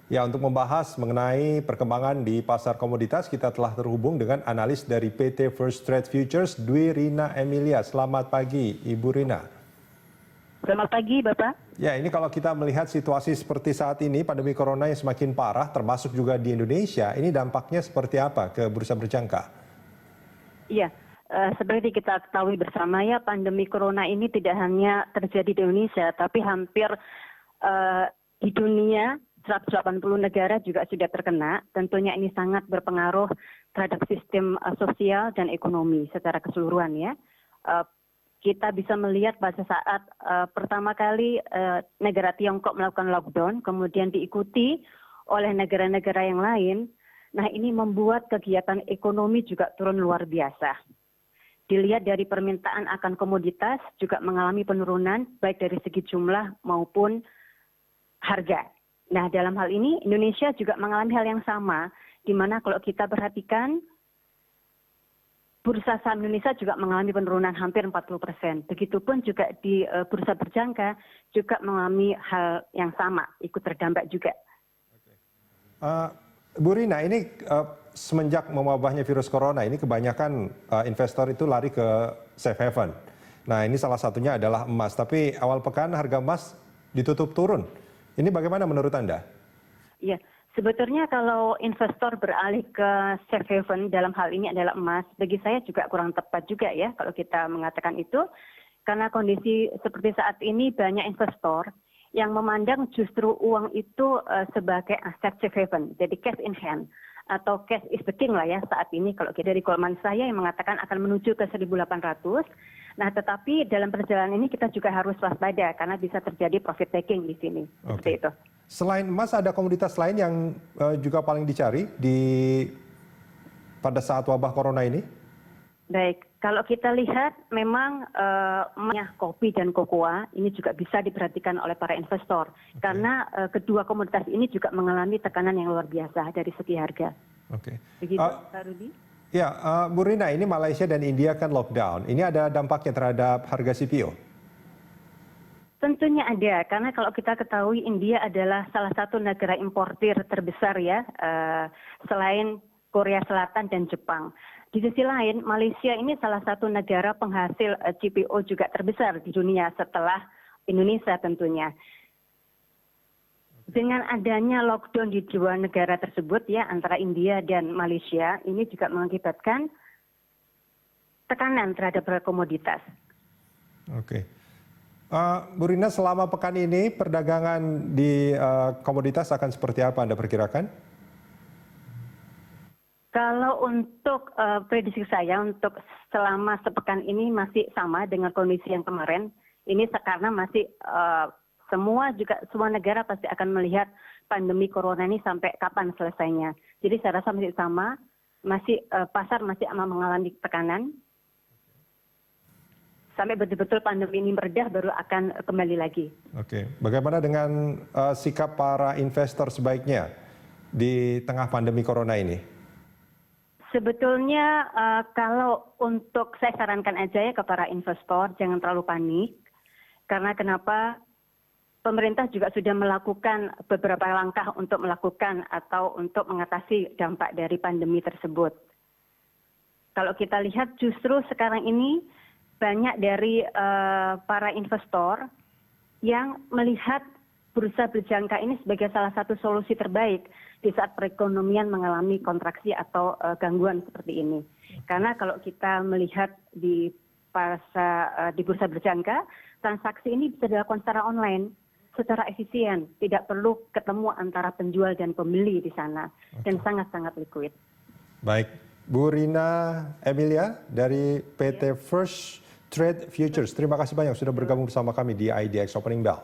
Ya, untuk membahas mengenai perkembangan di pasar komoditas, kita telah terhubung dengan analis dari PT First Trade Futures, Dwi Rina Emilia. Selamat pagi, Ibu Rina. Selamat pagi, Bapak. Ya, ini kalau kita melihat situasi seperti saat ini, pandemi corona yang semakin parah, termasuk juga di Indonesia, ini dampaknya seperti apa ke bursa berjangka? Iya, seperti kita ketahui bersama ya, pandemi corona ini tidak hanya terjadi di Indonesia, tapi hampir di dunia 180 negara juga sudah terkena. Tentunya ini sangat berpengaruh terhadap sistem sosial dan ekonomi secara keseluruhan ya. Kita bisa melihat pada saat pertama kali negara Tiongkok melakukan lockdown, kemudian diikuti oleh negara-negara yang lain. Nah, ini membuat kegiatan ekonomi juga turun luar biasa. Dilihat dari permintaan akan komoditas juga mengalami penurunan baik dari segi jumlah maupun harga. Nah, dalam hal ini Indonesia juga mengalami hal yang sama, di mana kalau kita perhatikan bursa saham Indonesia juga mengalami penurunan hampir 40%. Begitupun juga di bursa berjangka juga mengalami hal yang sama, ikut terdampak juga. Bu Rina, ini semenjak mewabahnya virus corona ini kebanyakan investor itu lari ke safe haven. Nah, ini salah satunya adalah emas. Tapi awal pekan harga emas ditutup turun. Ini bagaimana menurut Anda? Iya, sebetulnya kalau investor beralih ke safe haven dalam hal ini adalah emas, bagi saya juga kurang tepat juga ya kalau kita mengatakan itu. Karena kondisi seperti saat ini banyak investor yang memandang justru uang itu sebagai aset safe haven, jadi cash in hand atau cash is the king lah ya saat ini. Kalau dari Goldman saya yang mengatakan akan menuju ke 1.800. Nah, tetapi dalam perjalanan ini kita juga harus waspada karena bisa terjadi profit taking di sini. Seperti itu. Selain emas, ada komoditas lain yang juga paling dicari pada saat wabah corona ini? Baik, kalau kita lihat memang kopi dan kokoa ini juga bisa diperhatikan oleh para investor. Karena kedua komoditas ini juga mengalami tekanan yang luar biasa dari segi harga. Begitu, Pak Rudi? Ya, Bu Rina, ini Malaysia dan India kan lockdown. Ini ada dampaknya terhadap harga CPO? Tentunya ada, karena kalau kita ketahui India adalah salah satu negara importir terbesar ya, selain Korea Selatan dan Jepang. Di sisi lain, Malaysia ini salah satu negara penghasil CPO juga terbesar di dunia setelah Indonesia tentunya. Dengan adanya lockdown di dua negara tersebut ya, antara India dan Malaysia, ini juga mengakibatkan tekanan terhadap komoditas. Oke. Bu Rina, selama pekan ini perdagangan di komoditas akan seperti apa Anda perkirakan? Kalau untuk prediksi saya untuk selama sepekan ini masih sama dengan kondisi yang kemarin. Ini karena masih semua negara pasti akan melihat pandemi corona ini sampai kapan selesainya. Jadi saya rasa masih sama, pasar masih akan mengalami tekanan. Sampai betul-betul pandemi ini meredah baru akan kembali lagi. Oke, bagaimana dengan sikap para investor sebaiknya di tengah pandemi corona ini? Sebetulnya kalau untuk saya sarankan aja ya ke para investor jangan terlalu panik. Karena kenapa? Pemerintah juga sudah melakukan beberapa langkah untuk melakukan atau untuk mengatasi dampak dari pandemi tersebut. Kalau kita lihat justru sekarang ini banyak dari para investor yang melihat bursa berjangka ini sebagai salah satu solusi terbaik di saat perekonomian mengalami kontraksi atau gangguan seperti ini. Karena kalau kita melihat di bursa berjangka, transaksi ini bisa dilakukan secara online, secara efisien, tidak perlu ketemu antara penjual dan pembeli di sana, dan sangat-sangat liquid. Baik, Bu Rina Emilia dari PT First Trade Futures, terima kasih banyak sudah bergabung bersama kami di IDX Opening Bell.